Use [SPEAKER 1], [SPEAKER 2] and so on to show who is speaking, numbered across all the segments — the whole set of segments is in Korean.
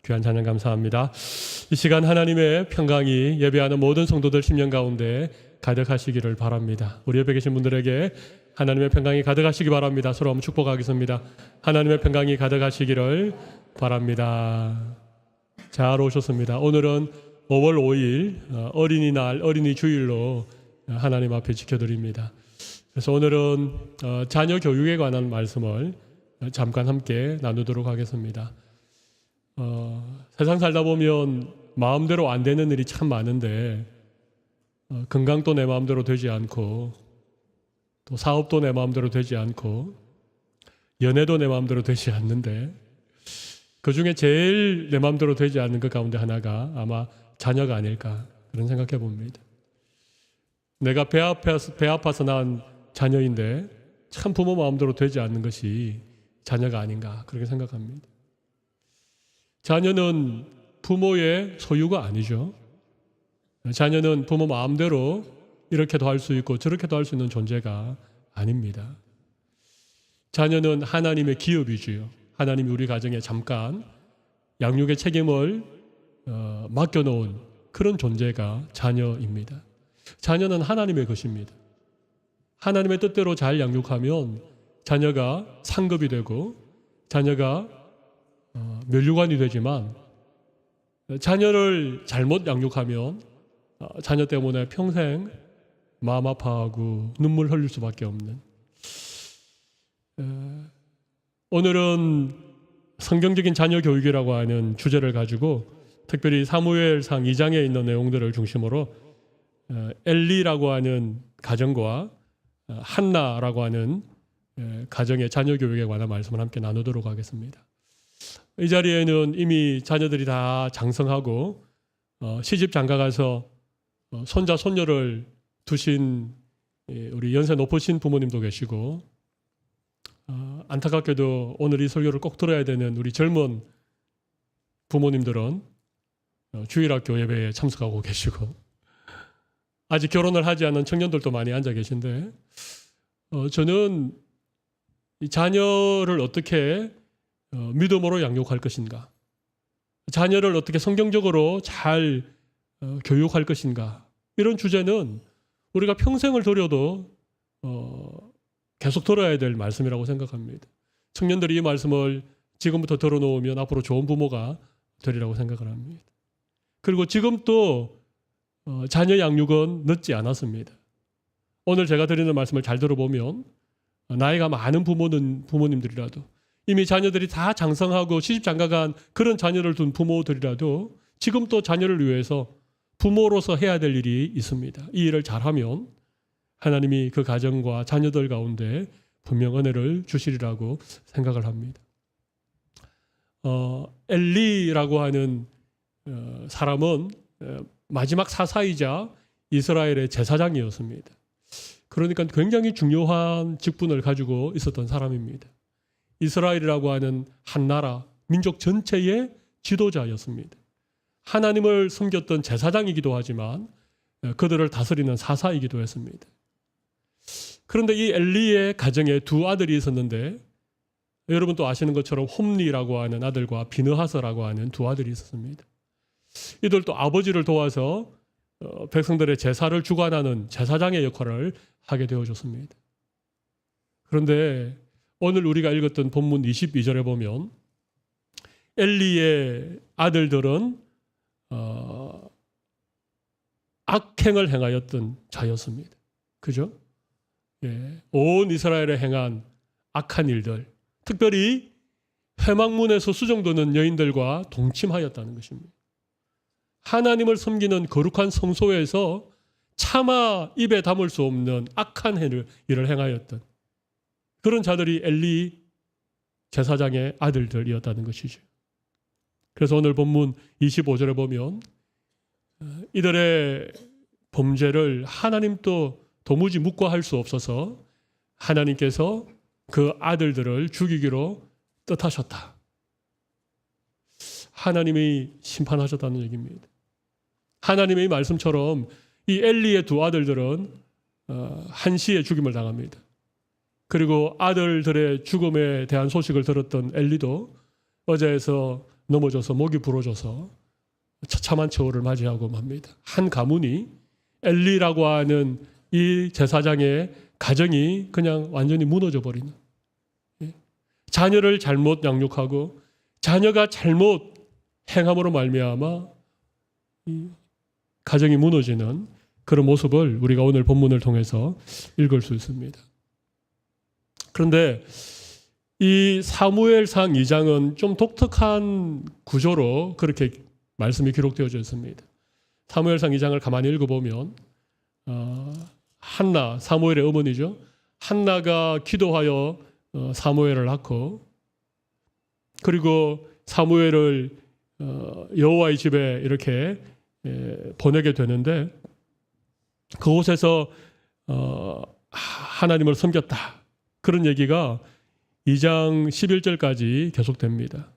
[SPEAKER 1] 귀한 찬양 감사합니다. 이 시간 하나님의 평강이 예배하는 모든 성도들 심령 가운데 가득하시기를 바랍니다. 우리 옆에 계신 분들에게 하나님의 평강이 가득하시기 바랍니다. 서로 한번 축복하겠습니다. 하나님의 평강이 가득하시기를 바랍니다. 잘 오셨습니다. 오늘은 5월 5일 어린이날 어린이 주일로 하나님 앞에 지켜드립니다. 그래서 오늘은 자녀 교육에 관한 말씀을 잠깐 함께 나누도록 하겠습니다. 세상 살다 보면 마음대로 안 되는 일이 참 많은데 건강도 내 마음대로 되지 않고 또 사업도 내 마음대로 되지 않고 연애도 내 마음대로 되지 않는데 그중에 제일 내 마음대로 되지 않는 것 가운데 하나가 아마 자녀가 아닐까 그런 생각해 봅니다. 내가 배 아파서 낳은 자녀인데 참 부모 마음대로 되지 않는 것이 자녀가 아닌가 그렇게 생각합니다. 자녀는 부모의 소유가 아니죠. 자녀는 부모 마음대로 이렇게도 할 수 있고 저렇게도 할 수 있는 존재가 아닙니다. 자녀는 하나님의 기업이지요. 하나님이 우리 가정에 잠깐 양육의 책임을 맡겨놓은 그런 존재가 자녀입니다. 자녀는 하나님의 것입니다. 하나님의 뜻대로 잘 양육하면 자녀가 상급이 되고 자녀가 면류관이 되지만 자녀를 잘못 양육하면 자녀 때문에 평생 마음 아파하고 눈물 흘릴 수밖에 없는 오늘은 성경적인 자녀 교육이라고 하는 주제를 가지고 특별히 사무엘상 2장에 있는 내용들을 중심으로 엘리라고 하는 가정과 한나라고 하는 가정의 자녀 교육에 관한 말씀을 함께 나누도록 하겠습니다. 이 자리에는 이미 자녀들이 다 장성하고 시집 장가가서 손자 손녀를 두신 우리 연세 높으신 부모님도 계시고 안타깝게도 오늘 이 설교를 꼭 들어야 되는 우리 젊은 부모님들은 주일학교 예배에 참석하고 계시고 아직 결혼을 하지 않은 청년들도 많이 앉아 계신데 저는 이 자녀를 어떻게 믿음으로 양육할 것인가, 자녀를 어떻게 성경적으로 잘 교육할 것인가, 이런 주제는 우리가 평생을 들여도 계속 들어야 될 말씀이라고 생각합니다. 청년들이 이 말씀을 지금부터 들어놓으면 앞으로 좋은 부모가 되리라고 생각을 합니다. 그리고 지금 또 자녀 양육은 늦지 않았습니다. 오늘 제가 드리는 말씀을 잘 들어보면 나이가 많은 부모님들이라도 이미 자녀들이 다 장성하고 시집 장가간 그런 자녀를 둔 부모들이라도 지금 또 자녀를 위해서 부모로서 해야 될 일이 있습니다. 이 일을 잘하면 하나님이 그 가정과 자녀들 가운데 분명 은혜를 주시리라고 생각을 합니다. 엘리라고 하는 사람은 마지막 사사이자 이스라엘의 제사장이었습니다. 그러니까 굉장히 중요한 직분을 가지고 있었던 사람입니다. 이스라엘이라고 하는 한 나라, 민족 전체의 지도자였습니다. 하나님을 섬겼던 제사장이기도 하지만 그들을 다스리는 사사이기도 했습니다. 그런데 이 엘리의 가정에 두 아들이 있었는데 여러분 또 아시는 것처럼 홈리라고 하는 아들과 비느하스라고 하는 두 아들이 있었습니다. 이들도 아버지를 도와서 백성들의 제사를 주관하는 제사장의 역할을 하게 되어졌습니다. 그런데 오늘 우리가 읽었던 본문 22절에 보면 엘리의 아들들은 악행을 행하였던 자였습니다. 그죠? 예, 온 이스라엘에 행한 악한 일들, 특별히 회막문에서 수정되는 여인들과 동침하였다는 것입니다. 하나님을 섬기는 거룩한 성소에서 차마 입에 담을 수 없는 악한 일을 행하였던 그런 자들이 엘리 제사장의 아들들이었다는 것이죠. 그래서 오늘 본문 25절에 보면 이들의 범죄를 하나님도 도무지 묵과할 수 없어서 하나님께서 그 아들들을 죽이기로 뜻하셨다. 하나님이 심판하셨다는 얘기입니다. 하나님의 말씀처럼 이 엘리의 두 아들들은 한시에 죽임을 당합니다. 그리고 아들들의 죽음에 대한 소식을 들었던 엘리도 어제에서 넘어져서 목이 부러져서 처참한 처우를 맞이하고 맙니다. 한 가문이 엘리라고 하는 이 제사장의 가정이 그냥 완전히 무너져 버리는, 자녀를 잘못 양육하고 자녀가 잘못 행함으로 말미암아 이 가정이 무너지는 그런 모습을 우리가 오늘 본문을 통해서 읽을 수 있습니다. 그런데 이 사무엘상 2장은 좀 독특한 구조로 그렇게 말씀이 기록되어져 있습니다. 사무엘상 2장을 가만히 읽어보면 한나, 사무엘의 어머니죠. 한나가 기도하여 사무엘을 낳고, 그리고 사무엘을 여호와의 집에 이렇게 보내게 되는데, 그곳에서 하나님을 섬겼다, 그런 얘기가 2장 11절까지 계속됩니다.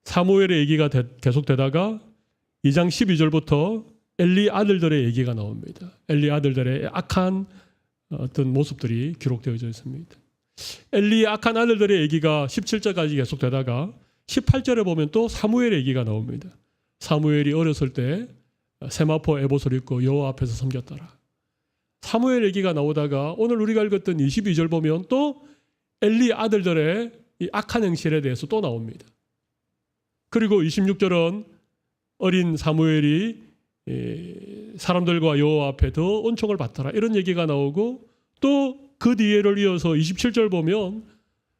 [SPEAKER 1] 사무엘의 얘기가 계속되다가 2장 12절부터 엘리 아들들의 얘기가 나옵니다. 엘리 아들들의 악한 어떤 모습들이 기록되어져 있습니다. 엘리의 악한 아들들의 얘기가 17절까지 계속되다가 18절에 보면 또 사무엘의 얘기가 나옵니다. 사무엘이 어렸을 때 세마포 에봇을 입고 여호와 앞에서 섬겼더라. 사무엘 얘기가 나오다가 오늘 우리가 읽었던 22절 보면 또 엘리 아들들의 이 악한 행실에 대해서 또 나옵니다. 그리고 26절은 어린 사무엘이 사람들과 여호와 앞에 더 은총을 받더라, 이런 얘기가 나오고, 또 그 뒤에를 이어서 27절 보면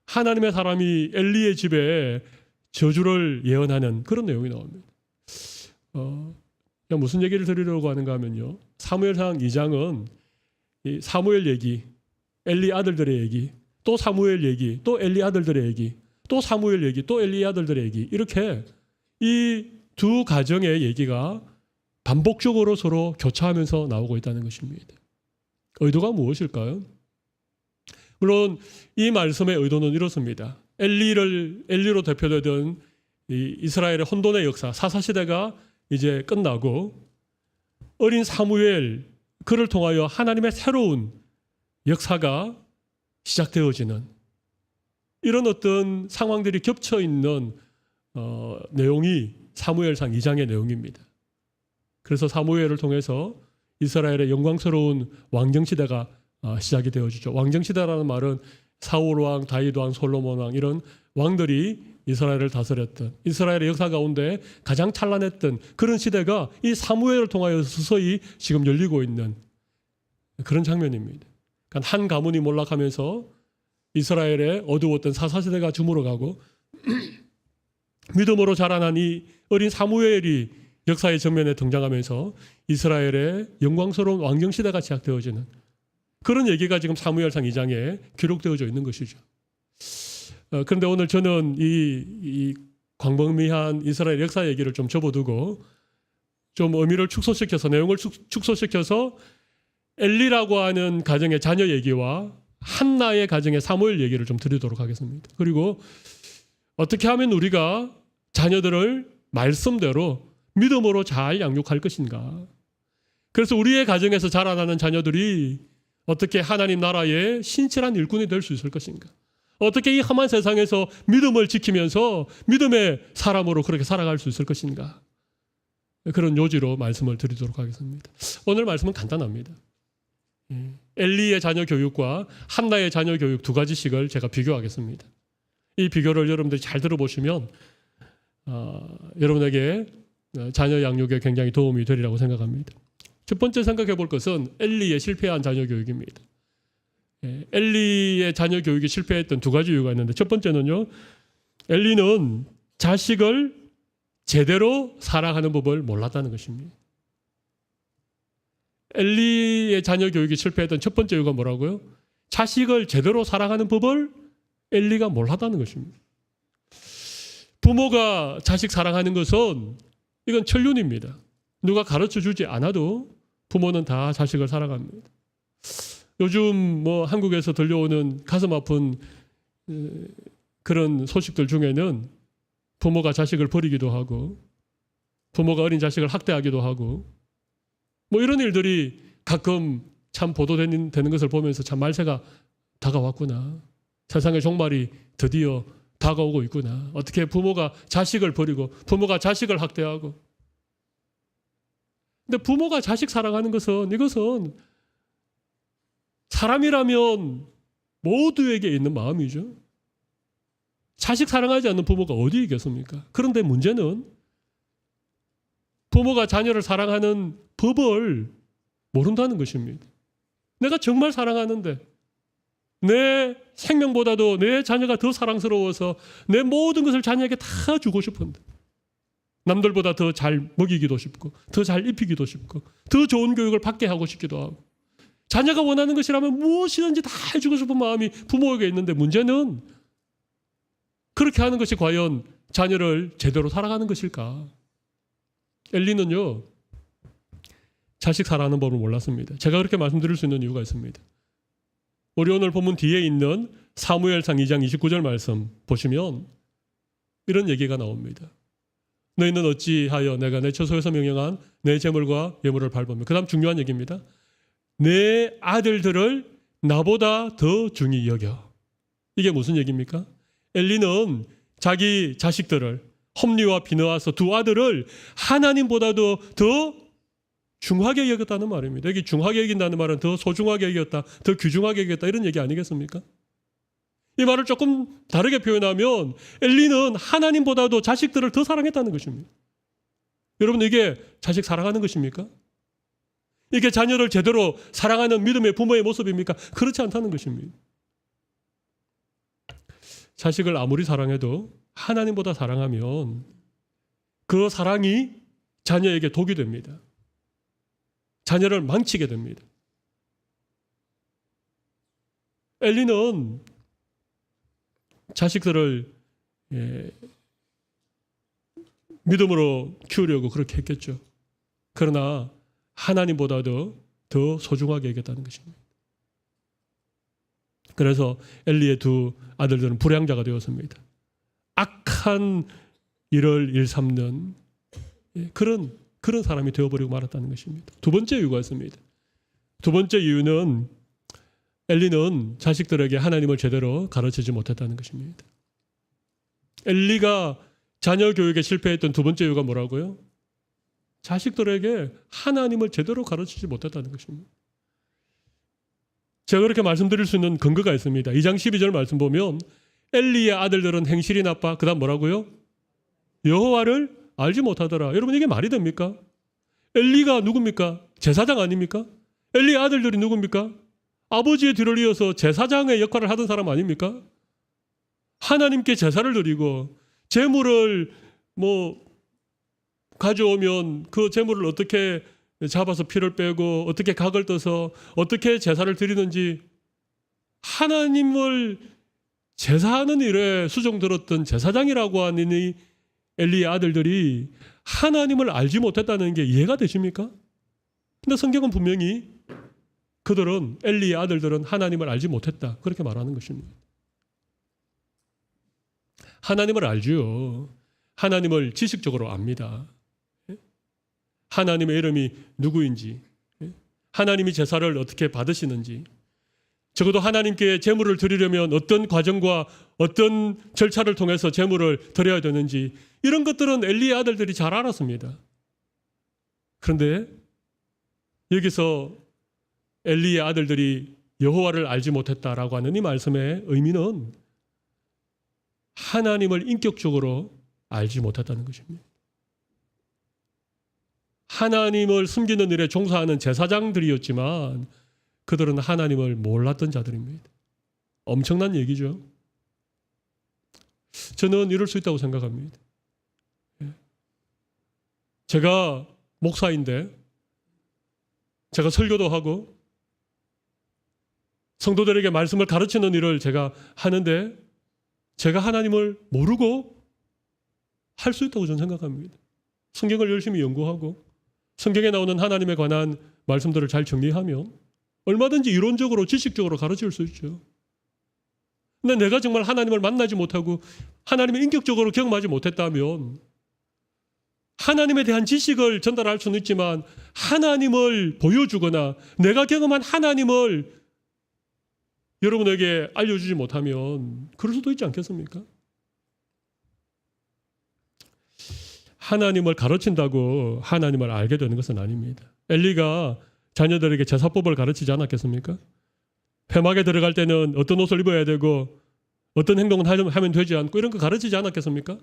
[SPEAKER 1] 하나님의 사람이 엘리의 집에 저주를 예언하는 그런 내용이 나옵니다. 무슨 얘기를 드리려고 하는가 하면요, 사무엘상 2장은 이 사무엘 얘기, 엘리 아들들의 얘기, 또 사무엘 얘기, 또 엘리 아들들의 얘기, 또 사무엘 얘기, 또 엘리 아들들의 얘기, 이렇게 이 두 가정의 얘기가 반복적으로 서로 교차하면서 나오고 있다는 것입니다. 의도가 무엇일까요? 물론 이 말씀의 의도는 이렇습니다. 엘리로 대표되던 이 이스라엘의 혼돈의 역사, 사사시대가 이제 끝나고 어린 사무엘, 그를 통하여 하나님의 새로운 역사가 시작되어지는 이런 어떤 상황들이 겹쳐 있는 내용이 사무엘상 2장의 내용입니다. 그래서 사무엘을 통해서 이스라엘의 영광스러운 왕정시대가 시작이 되어지죠. 왕정시대라는 말은 사울 왕, 다윗 왕, 솔로몬 왕, 이런 왕들이 이스라엘을 다스렸던, 이스라엘의 역사 가운데 가장 찬란했던 그런 시대가 이 사무엘을 통하여 서서히 지금 열리고 있는 그런 장면입니다. 그러니까 한 가문이 몰락하면서 이스라엘의 어두웠던 사사시대가 주물어가고 믿음으로 자라난 이 어린 사무엘이 역사의 전면에 등장하면서 이스라엘의 영광스러운 왕정시대가 시작되어지는 그런 얘기가 지금 사무엘상 2장에 기록되어져 있는 것이죠. 그런데 오늘 저는 이 광범위한 이스라엘 역사 얘기를 좀 접어두고 좀 의미를 축소시켜서, 내용을 축소시켜서 엘리라고 하는 가정의 자녀 얘기와 한나의 가정의 사무엘 얘기를 좀 드리도록 하겠습니다. 그리고 어떻게 하면 우리가 자녀들을 말씀대로 믿음으로 잘 양육할 것인가. 그래서 우리의 가정에서 자라나는 자녀들이 어떻게 하나님 나라의 신실한 일꾼이 될 수 있을 것인가. 어떻게 이 험한 세상에서 믿음을 지키면서 믿음의 사람으로 그렇게 살아갈 수 있을 것인가. 그런 요지로 말씀을 드리도록 하겠습니다. 오늘 말씀은 간단합니다. 엘리의 자녀 교육과 한나의 자녀 교육 두 가지씩을 제가 비교하겠습니다. 이 비교를 여러분들이 잘 들어보시면 여러분에게 자녀 양육에 굉장히 도움이 되리라고 생각합니다. 첫 번째 생각해 볼 것은 엘리의 실패한 자녀 교육입니다. 엘리의 자녀 교육이 실패했던 두 가지 이유가 있는데, 첫 번째는요, 엘리는 자식을 제대로 사랑하는 법을 몰랐다는 것입니다. 엘리의 자녀 교육이 실패했던 첫 번째 이유가 뭐라고요? 자식을 제대로 사랑하는 법을 엘리가 몰랐다는 것입니다. 부모가 자식 사랑하는 것은 이건 천륜입니다. 누가 가르쳐 주지 않아도 부모는 다 자식을 사랑합니다. 요즘 한국에서 들려오는 가슴 아픈 그런 소식들 중에는 부모가 자식을 버리기도 하고 부모가 어린 자식을 학대하기도 하고 이런 일들이 가끔 참 보도되는 것을 보면서 참 말세가 다가왔구나. 세상의 종말이 드디어 다가오고 있구나. 어떻게 부모가 자식을 버리고 부모가 자식을 학대하고. 근데 부모가 자식 사랑하는 것은 이것은 사람이라면 모두에게 있는 마음이죠. 자식 사랑하지 않는 부모가 어디 있겠습니까? 그런데 문제는 부모가 자녀를 사랑하는 법을 모른다는 것입니다. 내가 정말 사랑하는데 내 생명보다도 내 자녀가 더 사랑스러워서 내 모든 것을 자녀에게 다 주고 싶은데 남들보다 더 잘 먹이기도 싶고 더 잘 입히기도 싶고 더 좋은 교육을 받게 하고 싶기도 하고 자녀가 원하는 것이라면 무엇이든지 다 해주고 싶은 마음이 부모에게 있는데 문제는 그렇게 하는 것이 과연 자녀를 제대로 사랑하는 것일까? 엘리는요 자식 사랑하는 법을 몰랐습니다. 제가 그렇게 말씀드릴 수 있는 이유가 있습니다. 우리 오늘 본문 뒤에 있는 사무엘상 2장 29절 말씀 보시면 이런 얘기가 나옵니다. 너희는 어찌하여 내가 내 처소에서 명령한 내 재물과 예물을 밟으며, 그 다음 중요한 얘기입니다. 내 아들들을 나보다 더 중히 여겨. 이게 무슨 얘기입니까? 엘리는 자기 자식들을, 홈리와 비느하스 두 아들을 하나님보다도 더 중하게 여겼다는 말입니다. 여기 중하게 여긴다는 말은 더 소중하게 여겼다, 더 귀중하게 여겼다 이런 얘기 아니겠습니까? 이 말을 조금 다르게 표현하면 엘리는 하나님보다도 자식들을 더 사랑했다는 것입니다. 여러분 이게 자식 사랑하는 것입니까? 이게 자녀를 제대로 사랑하는 믿음의 부모의 모습입니까? 그렇지 않다는 것입니다. 자식을 아무리 사랑해도 하나님보다 사랑하면 그 사랑이 자녀에게 독이 됩니다. 자녀를 망치게 됩니다. 엘리는 자식들을 믿음으로 키우려고 그렇게 했겠죠. 그러나 하나님보다도 더 소중하게 여겼다는 것입니다. 그래서 엘리의 두 아들들은 불량자가 되었습니다. 악한 일을 일삼는 그런 사람이 되어버리고 말았다는 것입니다. 두 번째 이유가 있습니다. 두 번째 이유는 엘리는 자식들에게 하나님을 제대로 가르치지 못했다는 것입니다. 엘리가 자녀 교육에 실패했던 두 번째 이유가 뭐라고요? 자식들에게 하나님을 제대로 가르치지 못했다는 것입니다. 제가 그렇게 말씀드릴 수 있는 근거가 있습니다. 2장 12절 말씀 보면 엘리의 아들들은 행실이 나빠. 그 다음 뭐라고요? 여호와를 알지 못하더라. 여러분 이게 말이 됩니까? 엘리가 누굽니까? 제사장 아닙니까? 엘리의 아들들이 누굽니까? 아버지의 뒤를 이어서 제사장의 역할을 하던 사람 아닙니까? 하나님께 제사를 드리고 제물을 가져오면 그 제물을 어떻게 잡아서 피를 빼고 어떻게 각을 떠서 어떻게 제사를 드리는지 하나님을 제사하는 일에 수종 들었던 제사장이라고 하는 이 엘리의 아들들이 하나님을 알지 못했다는 게 이해가 되십니까? 근데 성경은 분명히 그들은 엘리의 아들들은 하나님을 알지 못했다 그렇게 말하는 것입니다. 하나님을 알죠. 하나님을 지식적으로 압니다. 하나님의 이름이 누구인지, 하나님이 제사를 어떻게 받으시는지, 적어도 하나님께 제물을 드리려면 어떤 과정과 어떤 절차를 통해서 제물을 드려야 되는지 이런 것들은 엘리의 아들들이 잘 알았습니다. 그런데 여기서 엘리의 아들들이 여호와를 알지 못했다라고 하는 이 말씀의 의미는 하나님을 인격적으로 알지 못했다는 것입니다. 하나님을 숨기는 일에 종사하는 제사장들이었지만 그들은 하나님을 몰랐던 자들입니다. 엄청난 얘기죠. 저는 이럴 수 있다고 생각합니다. 제가 목사인데 제가 설교도 하고 성도들에게 말씀을 가르치는 일을 제가 하는데 제가 하나님을 모르고 할 수 있다고 저는 생각합니다. 성경을 열심히 연구하고 성경에 나오는 하나님에 관한 말씀들을 잘 정리하면 얼마든지 이론적으로 지식적으로 가르칠 수 있죠. 근데 내가 정말 하나님을 만나지 못하고 하나님을 인격적으로 경험하지 못했다면 하나님에 대한 지식을 전달할 수는 있지만 하나님을 보여주거나 내가 경험한 하나님을 여러분에게 알려주지 못하면 그럴 수도 있지 않겠습니까? 하나님을 가르친다고 하나님을 알게 되는 것은 아닙니다. 엘리가 자녀들에게 제사법을 가르치지 않았겠습니까? 회막에 들어갈 때는 어떤 옷을 입어야 되고 어떤 행동을 하면 되지 않고 이런 거 가르치지 않았겠습니까?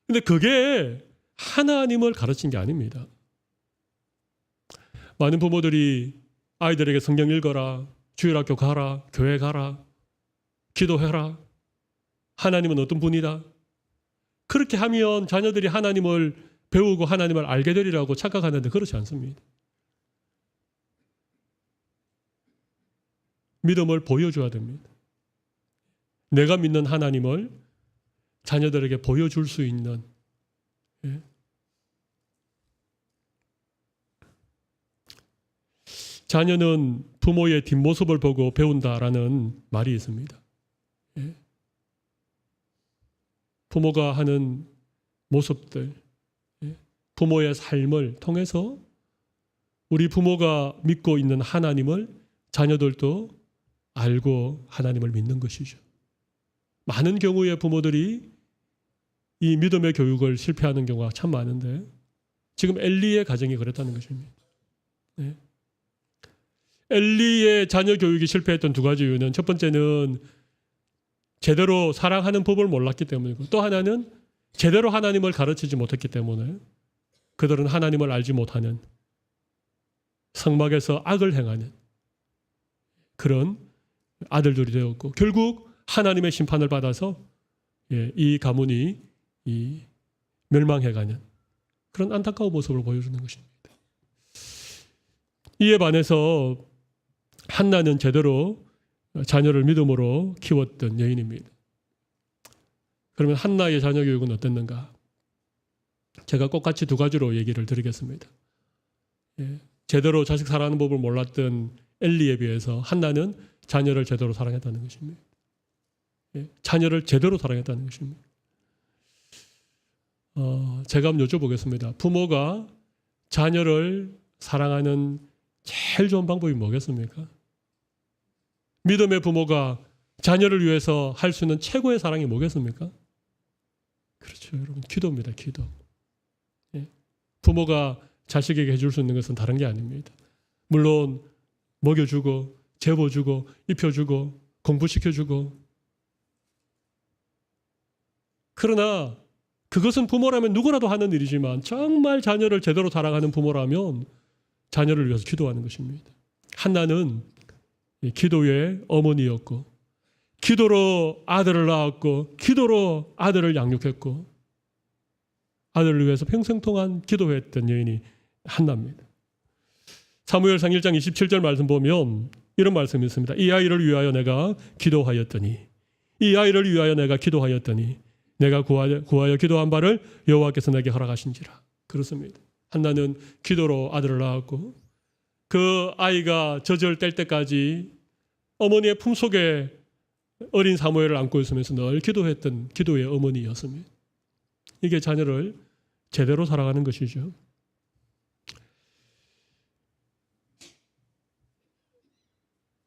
[SPEAKER 1] 근데 그게 하나님을 가르친 게 아닙니다. 많은 부모들이 아이들에게 성경 읽어라, 주일학교 가라, 교회 가라, 기도해라, 하나님은 어떤 분이다. 그렇게 하면 자녀들이 하나님을 배우고 하나님을 알게 되리라고 착각하는데 그렇지 않습니다. 믿음을 보여줘야 됩니다. 내가 믿는 하나님을 자녀들에게 보여줄 수 있는, 예. 자녀는 부모의 뒷모습을 보고 배운다라는 말이 있습니다. 예. 부모가 하는 모습들, 예. 부모의 삶을 통해서 우리 부모가 믿고 있는 하나님을 자녀들도 알고 하나님을 믿는 것이죠. 많은 경우에 부모들이 이 믿음의 교육을 실패하는 경우가 참 많은데 지금 엘리의 가정이 그랬다는 것입니다. 네. 엘리의 자녀 교육이 실패했던 두 가지 이유는 첫 번째는 제대로 사랑하는 법을 몰랐기 때문이고 또 하나는 제대로 하나님을 가르치지 못했기 때문에 그들은 하나님을 알지 못하는 성막에서 악을 행하는 그런 아들들이 되었고 결국 하나님의 심판을 받아서 이 가문이 멸망해가는 그런 안타까운 모습을 보여주는 것입니다. 이에 반해서 한나는 제대로 자녀를 믿음으로 키웠던 여인입니다. 그러면 한나의 자녀 교육은 어땠는가? 제가 똑같이 두 가지로 얘기를 드리겠습니다. 제대로 자식 사랑하는 법을 몰랐던 엘리에 비해서 한나는 자녀를 제대로 사랑했다는 것입니다. 자녀를 제대로 사랑했다는 것입니다. 제가 한번 여쭤보겠습니다. 부모가 자녀를 사랑하는 제일 좋은 방법이 뭐겠습니까? 믿음의 부모가 자녀를 위해서 할 수 있는 최고의 사랑이 뭐겠습니까? 그렇죠, 여러분. 기도입니다. 기도. 부모가 자식에게 해줄 수 있는 것은 다른 게 아닙니다. 물론 먹여주고 재워주고 입혀주고 공부시켜주고 그러나 그것은 부모라면 누구라도 하는 일이지만 정말 자녀를 제대로 사랑하는 부모라면 자녀를 위해서 기도하는 것입니다. 한나는 기도의 어머니였고 기도로 아들을 낳았고 기도로 아들을 양육했고 아들을 위해서 평생 동안 기도했던 여인이 한나입니다. 사무엘상 1장 27절 말씀 보면 이런 말씀이 있습니다. 이 아이를 위하여 내가 기도하였더니 이 아이를 위하여 내가 기도하였더니 내가 구하여 기도한 바를 여호와께서 내게 허락하신지라. 그렇습니다. 한나는 기도로 아들을 낳았고 그 아이가 젖을 뗄 때까지 어머니의 품속에 어린 사무엘을 안고 있으면서 늘 기도했던 기도의 어머니였습니다. 이게 자녀를 제대로 사랑하는 것이죠.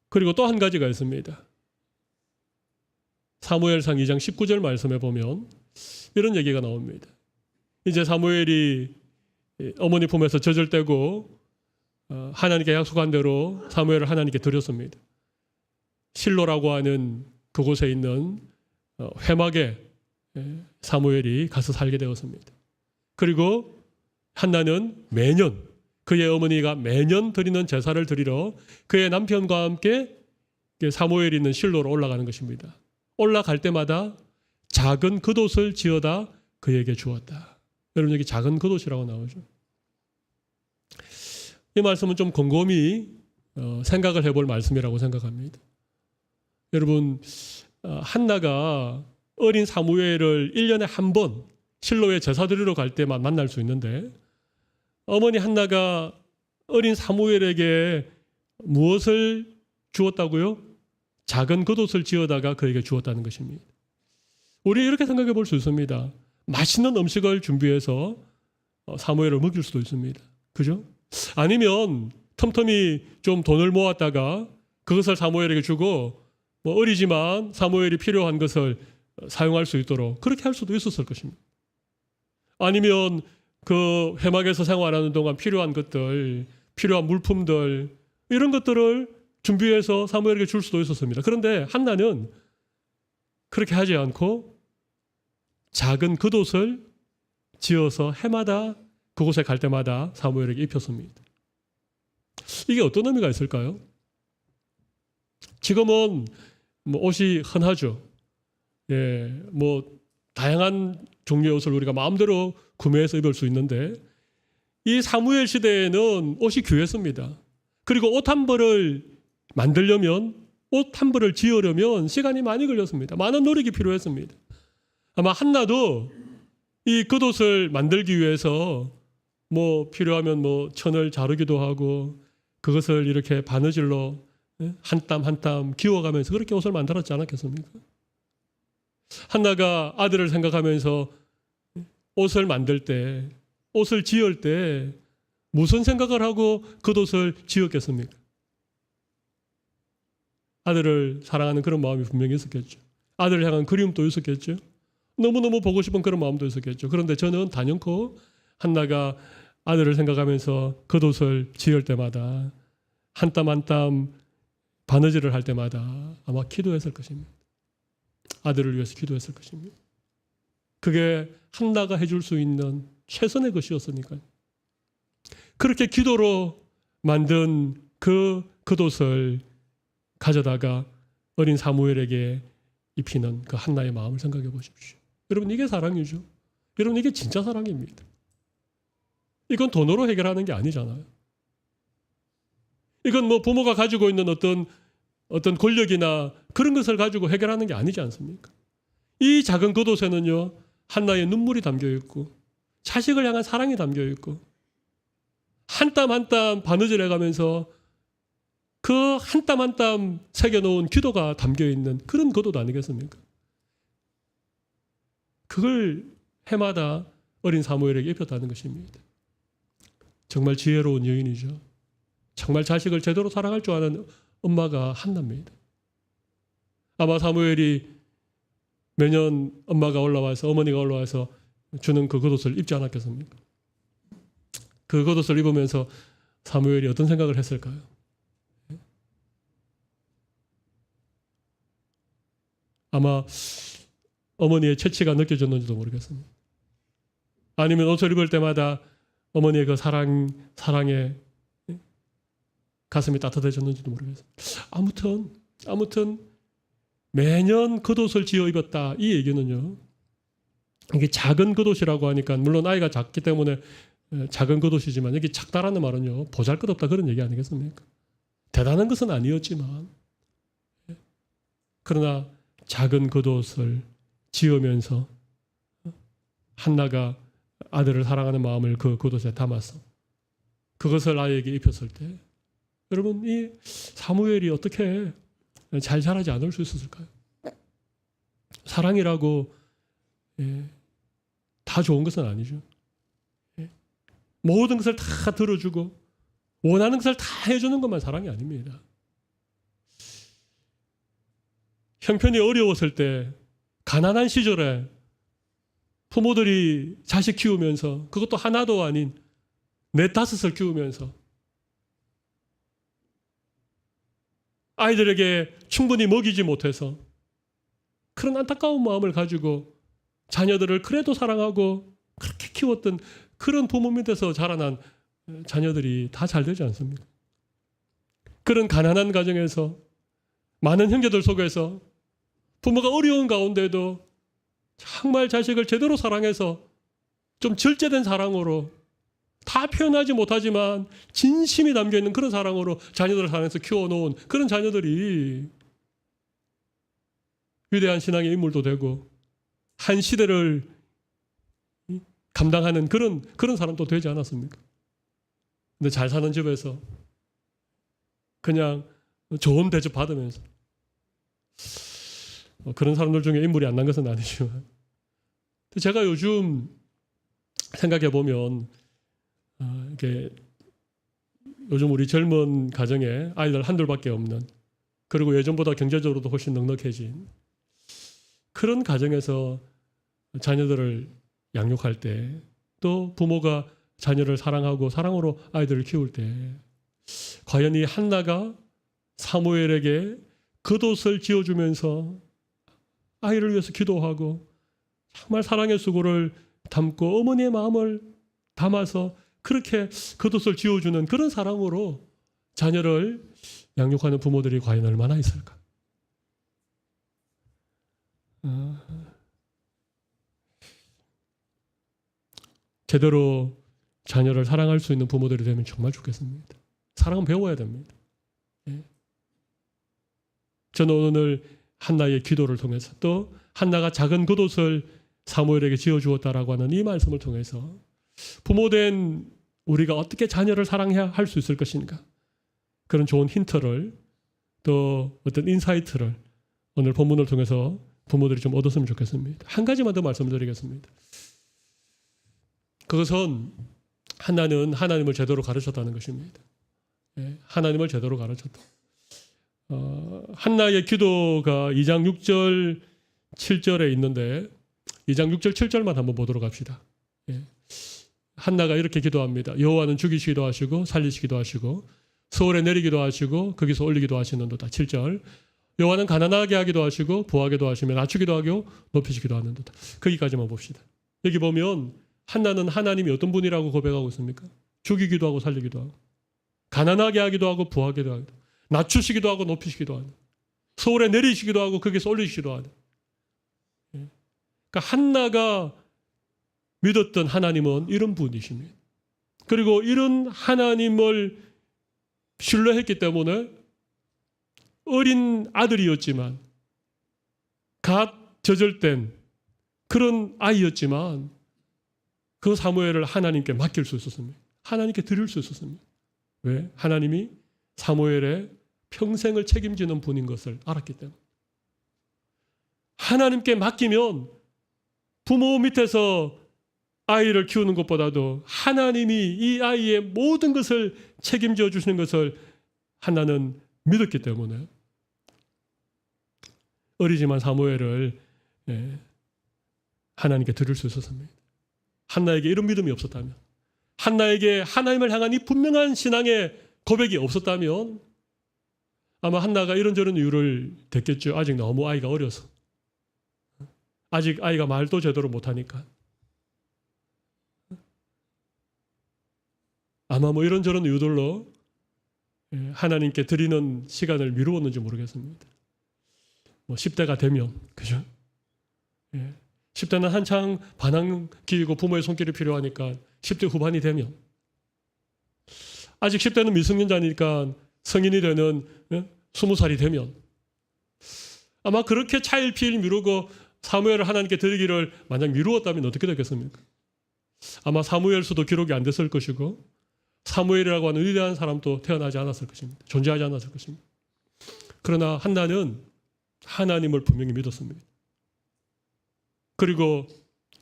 [SPEAKER 1] 그리고 또 한 가지가 있습니다. 사무엘상 2장 19절 말씀에 보면 이런 얘기가 나옵니다. 이제 사무엘이 어머니 품에서 젖을 떼고 하나님께 약속한 대로 사무엘을 하나님께 드렸습니다. 실로라고 하는 그곳에 있는 회막에 사무엘이 가서 살게 되었습니다. 그리고 한나는 매년 그의 어머니가 매년 드리는 제사를 드리러 그의 남편과 함께 사무엘이 있는 실로로 올라가는 것입니다. 올라갈 때마다 작은 겉옷을 지어다 그에게 주었다. 여러분 여기 작은 겉옷이라고 나오죠. 이 말씀은 좀 곰곰이 생각을 해볼 말씀이라고 생각합니다. 여러분 한나가 어린 사무엘을 1년에 한 번 실로에 제사 드리러 갈 때만 만날 수 있는데 어머니 한나가 어린 사무엘에게 무엇을 주었다고요? 작은 겉옷을 지어다가 그에게 주었다는 것입니다. 우리 이렇게 생각해 볼 수 있습니다. 맛있는 음식을 준비해서 사무엘을 먹일 수도 있습니다. 그죠? 아니면 틈틈이 좀 돈을 모았다가 그것을 사무엘에게 주고 어리지만 사무엘이 필요한 것을 사용할 수 있도록 그렇게 할 수도 있었을 것입니다. 아니면 그 회막에서 생활하는 동안 필요한 것들, 필요한 물품들 이런 것들을 준비해서 사무엘에게 줄 수도 있었습니다. 그런데 한나는 그렇게 하지 않고 작은 겉옷을 지어서 해마다 그곳에 갈 때마다 사무엘에게 입혔습니다. 이게 어떤 의미가 있을까요? 지금은 뭐 옷이 흔하죠. 예, 뭐 다양한 종류의 옷을 우리가 마음대로 구매해서 입을 수 있는데 이 사무엘 시대에는 옷이 귀했습니다. 그리고 옷 한 벌을 만들려면 옷 한 벌을 지으려면 시간이 많이 걸렸습니다. 많은 노력이 필요했습니다. 아마 한나도 이 겉옷을 만들기 위해서 뭐 필요하면 뭐 천을 자르기도 하고 그것을 이렇게 바느질로 한 땀 한 땀 기워가면서 그렇게 옷을 만들었지 않았겠습니까? 한나가 아들을 생각하면서 옷을 만들 때, 옷을 지을 때 무슨 생각을 하고 겉옷을 지었겠습니까? 아들을 사랑하는 그런 마음이 분명히 있었겠죠. 아들을 향한 그리움도 있었겠죠. 너무너무 보고 싶은 그런 마음도 있었겠죠. 그런데 저는 단연코 한나가 아들을 생각하면서 겉옷을 지을 때마다 한 땀 한 땀 바느질을 할 때마다 아마 기도했을 것입니다. 아들을 위해서 기도했을 것입니다. 그게 한나가 해줄 수 있는 최선의 것이었으니까요. 그렇게 기도로 만든 그 겉옷을 가져다가 어린 사무엘에게 입히는 그 한나의 마음을 생각해 보십시오. 여러분 이게 사랑이죠. 여러분 이게 진짜 사랑입니다. 이건 돈으로 해결하는 게 아니잖아요. 이건 뭐 부모가 가지고 있는 어떤 권력이나 그런 것을 가지고 해결하는 게 아니지 않습니까? 이 작은 겉옷에는요 한나의 눈물이 담겨 있고 자식을 향한 사랑이 담겨 있고 한 땀 한 땀 바느질 해가면서 그 한 땀 한 땀 새겨놓은 기도가 담겨 있는 그런 겉옷 아니겠습니까? 그걸 해마다 어린 사무엘에게 입혔다는 것입니다. 정말 지혜로운 여인이죠. 정말 자식을 제대로 사랑할 줄 아는 엄마가 한나입니다. 아마 사무엘이 매년 어머니가 올라와서 주는 그 겉옷을 입지 않았겠습니까? 그 겉옷을 입으면서 사무엘이 어떤 생각을 했을까요? 아마 어머니의 채취가 느껴졌는지도 모르겠습니다. 아니면 옷을 입을 때마다 어머니의 그 사랑에 가슴이 따뜻해졌는지도 모르겠습니다. 아무튼 매년 겉옷을 지어 입었다 이 얘기는요. 이게 작은 겉옷이라고 하니까 물론 아이가 작기 때문에 작은 겉옷이지만 여기 작다라는 말은요 보잘것없다 그런 얘기 아니겠습니까? 대단한 것은 아니었지만 그러나 작은 겉옷을 지으면서 한나가 아들을 사랑하는 마음을 그 겉옷에 담아서 그것을 아이에게 입혔을 때 여러분 이 사무엘이 어떻게 잘 자라지 않을 수 있었을까요? 사랑이라고 다 좋은 것은 아니죠. 모든 것을 다 들어주고 원하는 것을 다 해주는 것만 사랑이 아닙니다. 형편이 어려웠을 때 가난한 시절에 부모들이 자식 키우면서 그것도 하나도 아닌 4-5을 키우면서 아이들에게 충분히 먹이지 못해서 그런 안타까운 마음을 가지고 자녀들을 그래도 사랑하고 그렇게 키웠던 그런 부모 밑에서 자라난 자녀들이 다 잘 되지 않습니까? 그런 가난한 가정에서 많은 형제들 속에서 부모가 어려운 가운데도 정말 자식을 제대로 사랑해서 좀 절제된 사랑으로 다 표현하지 못하지만 진심이 담겨있는 그런 사랑으로 자녀들을 사랑해서 키워놓은 그런 자녀들이 위대한 신앙의 인물도 되고 한 시대를 감당하는 그런 사람도 되지 않았습니까? 근데 잘 사는 집에서 그냥 좋은 대접 받으면서 그런 사람들 중에 인물이 안 난 것은 아니지만 제가 요즘 생각해 보면 이렇게 요즘 우리 젊은 가정에 아이들 한둘밖에 없는 그리고 예전보다 경제적으로도 훨씬 넉넉해진 그런 가정에서 자녀들을 양육할 때, 또 부모가 자녀를 사랑하고 사랑으로 아이들을 키울 때, 과연 이 한나가 사무엘에게 겉옷을 지어주면서 아이를 위해서 기도하고 정말 사랑의 수고를 담고 어머니의 마음을 담아서 그렇게 겉옷을 지어주는 그런 사랑으로 자녀를 양육하는 부모들이 과연 얼마나 있을까? 제대로 자녀를 사랑할 수 있는 부모들이 되면 정말 좋겠습니다. 사랑은 배워야 됩니다. 예. 저는 오늘 한나의 기도를 통해서, 또 한나가 작은 겉옷을 사무엘에게 지어주었다라고 하는 이 말씀을 통해서 부모된 우리가 어떻게 자녀를 사랑해야 할 수 있을 것인가, 그런 좋은 힌트를, 또 어떤 인사이트를 오늘 본문을 통해서 부모들이 좀 얻었으면 좋겠습니다. 한 가지만 더 말씀드리겠습니다. 그것은 한나는 하나님을 제대로 가르쳤다는 것입니다. 예, 하나님을 제대로 가르쳤다. 한나의 기도가 2장 6절 7절에 있는데 2장 6절 7절만 한번 보도록 합시다. 예. 한나가 이렇게 기도합니다. 여호와는 죽이시기도 하시고 살리시기도 하시고 서울에 내리기도 하시고 거기서 올리기도 하시는도다. 7절. 여호와는 가난하게 하기도 하시고 부하게도 하시며 낮추기도 하고 높이시기도 하는도다. 거기까지만 봅시다. 여기 보면 한나는 하나님이 어떤 분이라고 고백하고 있습니까? 죽이기도 하고 살리기도 하고 가난하게 하기도 하고 부하게도 하고 낮추시기도 하고 높이시기도 하는, 서울에 내리시기도 하고 거기서 올리시기도 하는. 그러니까 한나가 믿었던 하나님은 이런 분이십니다. 그리고 이런 하나님을 신뢰했기 때문에 어린 아들이었지만, 갓 저절된 그런 아이였지만 그 사무엘을 하나님께 맡길 수 있었습니다. 하나님께 드릴 수 있었습니다. 왜? 하나님이 사무엘의 평생을 책임지는 분인 것을 알았기 때문에. 하나님께 맡기면 부모 밑에서 아이를 키우는 것보다도 하나님이 이 아이의 모든 것을 책임져 주시는 것을 한나는 믿었기 때문에 어리지만 사무엘을 하나님께 드릴 수 있었습니다. 한나에게 이런 믿음이 없었다면, 한나에게 하나님을 향한 이 분명한 신앙의 고백이 없었다면 아마 한나가 이런저런 이유를 댔겠죠. 아직 너무 아이가 어려서, 아직 아이가 말도 제대로 못하니까, 아마 뭐 이런저런 이유들로 하나님께 드리는 시간을 미루었는지 모르겠습니다. 뭐 10대가 되면, 그죠? 10대는 한창 반항 기이고 부모의 손길이 필요하니까 10대 후반이 되면, 아직 10대는 미성년자니까 성인이 되는 20살이 되면, 아마 그렇게 차일피일 미루고 사무엘을 하나님께 드리기를 만약 미루었다면 어떻게 되겠습니까? 아마 사무엘서도 기록이 안 됐을 것이고 사무엘이라고 하는 위대한 사람도 태어나지 않았을 것입니다. 존재하지 않았을 것입니다. 그러나 한나는 하나님을 분명히 믿었습니다. 그리고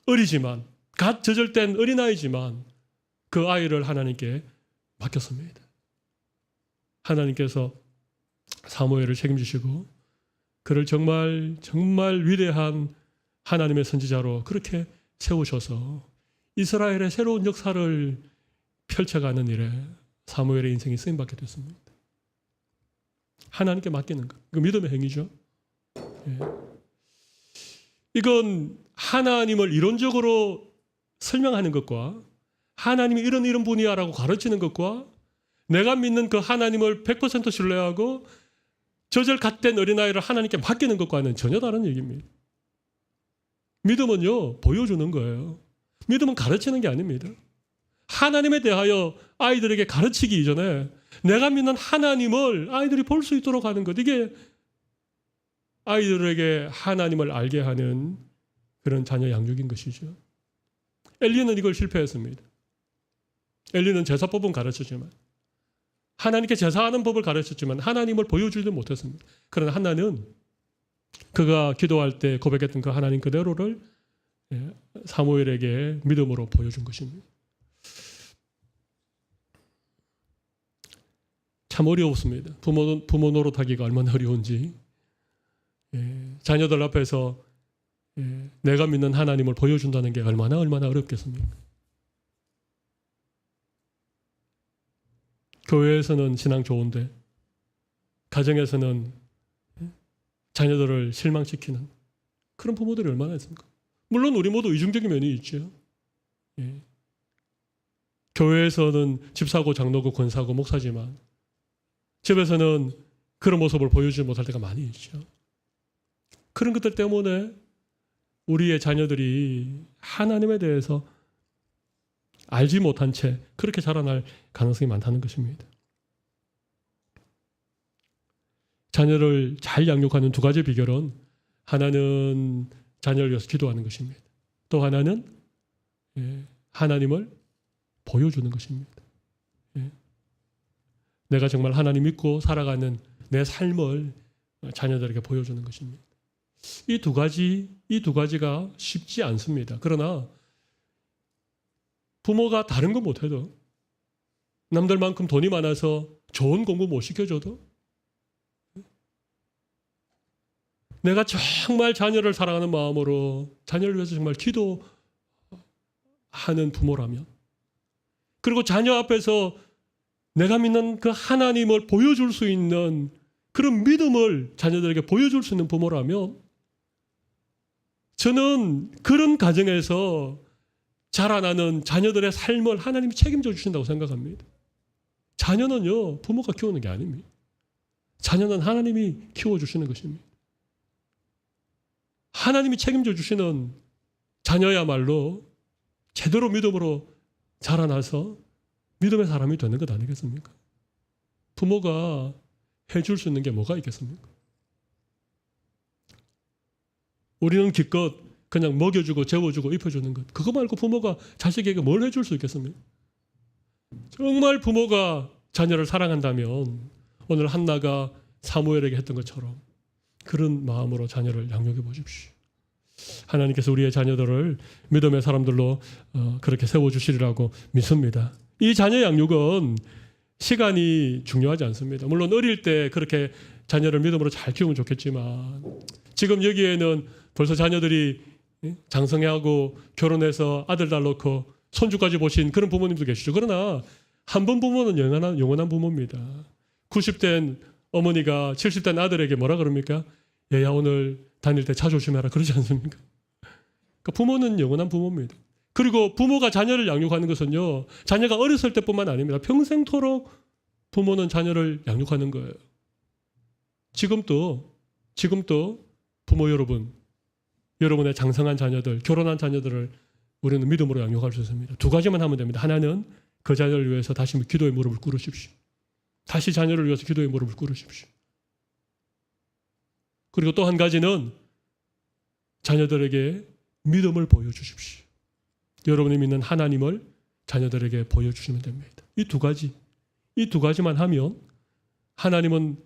[SPEAKER 1] 어리지만, 갓 젖을된 어린아이지만 그 아이를 하나님께 맡겼습니다. 하나님께서 사무엘을 책임지시고 그를 정말 정말 위대한 하나님의 선지자로 그렇게 세우셔서 이스라엘의 새로운 역사를 펼쳐가는 일에 사무엘의 인생이 쓰임받게 됐습니다. 하나님께 맡기는 것, 그 믿음의 행위죠. 이건 하나님을 이론적으로 설명하는 것과 하나님이 이런 분이야라고 가르치는 것과 내가 믿는 그 하나님을 100% 신뢰하고 저절 갓된 어린아이를 하나님께 맡기는 것과는 전혀 다른 얘기입니다. 믿음은요, 보여주는 거예요. 믿음은 가르치는 게 아닙니다. 하나님에 대하여 아이들에게 가르치기 이전에 내가 믿는 하나님을 아이들이 볼 수 있도록 하는 것, 이게 아이들에게 하나님을 알게 하는 그런 자녀 양육인 것이죠. 엘리는 이걸 실패했습니다. 엘리는 제사법은 가르쳤지만, 하나님께 제사하는 법을 가르쳤지만 하나님을 보여주지도 못했습니다. 그러나 한나는 그가 기도할 때 고백했던 그 하나님 그대로를 사무엘에게 믿음으로 보여준 것입니다. 참 어려웠습니다. 부모 노릇하기가 얼마나 어려운지. 자녀들 앞에서 내가 믿는 하나님을 보여준다는 게 얼마나 어렵겠습니까? 교회에서는 신앙 좋은데 가정에서는 자녀들을 실망시키는 그런 부모들이 얼마나 있습니까? 물론 우리 모두 이중적인 면이 있죠. 교회에서는 집사고 장로고 권사고 목사지만 집에서는 그런 모습을 보여주지 못할 때가 많이 있죠. 그런 것들 때문에 우리의 자녀들이 하나님에 대해서 알지 못한 채 그렇게 자라날 가능성이 많다는 것입니다. 자녀를 잘 양육하는 두 가지 비결은 하나는 자녀를 위해서 기도하는 것입니다. 또 하나는 하나님을 보여주는 것입니다. 내가 정말 하나님 믿고 살아가는 내 삶을 자녀들에게 보여주는 것입니다. 이 두 가지가 쉽지 않습니다. 그러나 부모가 다른 거 못해도 남들만큼 돈이 많아서 좋은 공부 못 시켜줘도 내가 정말 자녀를 사랑하는 마음으로 자녀를 위해서 정말 기도하는 부모라면 그리고 자녀 앞에서 내가 믿는 그 하나님을 보여줄 수 있는 그런 믿음을 자녀들에게 보여줄 수 있는 부모라면 저는 그런 가정에서 자라나는 자녀들의 삶을 하나님이 책임져 주신다고 생각합니다. 자녀는요, 부모가 키우는 게 아닙니다. 자녀는 하나님이 키워주시는 것입니다. 하나님이 책임져 주시는 자녀야말로 제대로 믿음으로 자라나서 믿음의 사람이 되는 것 아니겠습니까? 부모가 해줄 수 있는 게 뭐가 있겠습니까? 우리는 기껏 그냥 먹여주고 재워주고 입혀주는 것, 그거 말고 부모가 자식에게 뭘 해줄 수 있겠습니까? 정말 부모가 자녀를 사랑한다면 오늘 한나가 사무엘에게 했던 것처럼 그런 마음으로 자녀를 양육해 보십시오. 하나님께서 우리의 자녀들을 믿음의 사람들로 그렇게 세워주시리라고 믿습니다. 이 자녀 양육은 시간이 중요하지 않습니다. 물론 어릴 때 그렇게 자녀를 믿음으로 잘 키우면 좋겠지만 지금 여기에는 벌써 자녀들이 장성하고 결혼해서 아들 딸 놓고 손주까지 보신 그런 부모님도 계시죠. 그러나 한 번 부모는 영원한 부모입니다. 90된 어머니가 70된 아들에게 뭐라 그럽니까? 얘야 오늘 다닐 때 차 조심해라 그러지 않습니까? 그러니까 부모는 영원한 부모입니다. 그리고 부모가 자녀를 양육하는 것은요, 자녀가 어렸을 때뿐만 아닙니다. 평생토록 부모는 자녀를 양육하는 거예요. 지금도 부모 여러분, 여러분의 장성한 자녀들, 결혼한 자녀들을 우리는 믿음으로 양육할 수 있습니다. 두 가지만 하면 됩니다. 하나는 그 자녀를 위해서 다시 기도의 무릎을 꿇으십시오. 다시 자녀를 위해서 기도의 무릎을 꿇으십시오. 그리고 또 한 가지는 자녀들에게 믿음을 보여주십시오. 여러분이 믿는 하나님을 자녀들에게 보여주시면 됩니다. 이 두 가지만 하면 하나님은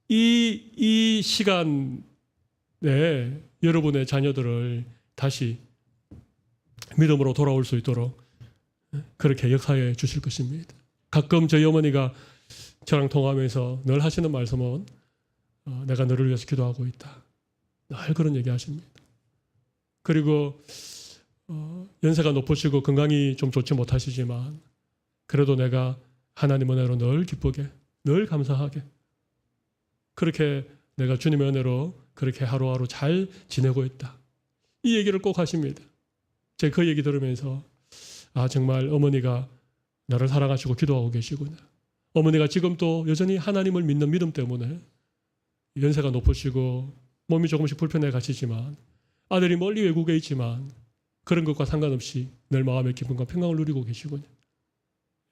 [SPEAKER 1] 이 시간에 여러분의 자녀들을 다시 믿음으로 돌아올 수 있도록 그렇게 역사해 주실 것입니다. 가끔 저희 어머니가 저랑 통화하면서 늘 하시는 말씀은 내가 너를 위해서 기도하고 있다. 늘 그런 얘기 하십니다. 그리고 연세가 높으시고 건강이 좀 좋지 못하시지만 그래도 내가 하나님 은혜로 늘 기쁘게 늘 감사하게 그렇게 내가 주님의 은혜로 그렇게 하루하루 잘 지내고 있다. 이 얘기를 꼭 하십니다. 제가 그 얘기 들으면서 정말 어머니가 나를 사랑하시고 기도하고 계시구나. 어머니가 지금도 여전히 하나님을 믿는 믿음 때문에 연세가 높으시고 몸이 조금씩 불편해 가시지만 아들이 멀리 외국에 있지만 그런 것과 상관없이 늘 마음의 기쁨과 평강을 누리고 계시군요.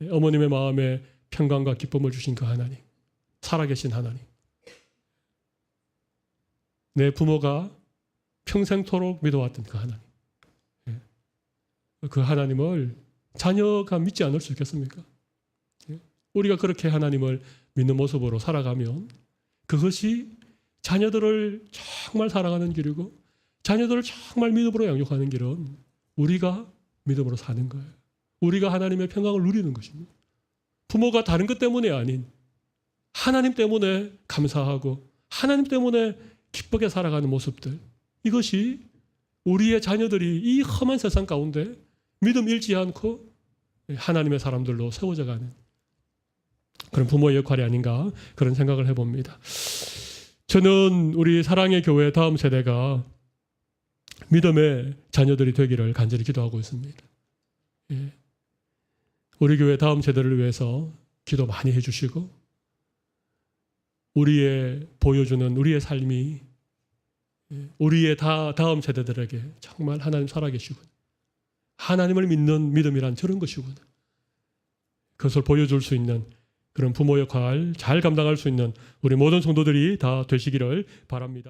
[SPEAKER 1] 어머님의 마음에 평강과 기쁨을 주신 그 하나님, 살아계신 하나님. 내 부모가 평생토록 믿어왔던 그 하나님. 그 하나님을 자녀가 믿지 않을 수 있겠습니까? 우리가 그렇게 하나님을 믿는 모습으로 살아가면 그것이 자녀들을 정말 사랑하는 길이고 자녀들을 정말 믿음으로 양육하는 길은 우리가 믿음으로 사는 거예요. 우리가 하나님의 평강을 누리는 것입니다. 부모가 다른 것 때문이 아닌 하나님 때문에 감사하고 하나님 때문에 기쁘게 살아가는 모습들, 이것이 우리의 자녀들이 이 험한 세상 가운데 믿음 잃지 않고 하나님의 사람들로 세워져 가는 그런 부모의 역할이 아닌가 그런 생각을 해봅니다. 저는 우리 사랑의 교회 다음 세대가 믿음의 자녀들이 되기를 간절히 기도하고 있습니다. 예. 우리 교회 다음 세대를 위해서 기도 많이 해주시고 우리의 보여주는 우리의 삶이 우리의 다음 세대들에게 정말 하나님 살아계시군, 하나님을 믿는 믿음이란 저런 것이군, 그것을 보여줄 수 있는 그런 부모 역할 잘 감당할 수 있는 우리 모든 성도들이 다 되시기를 바랍니다.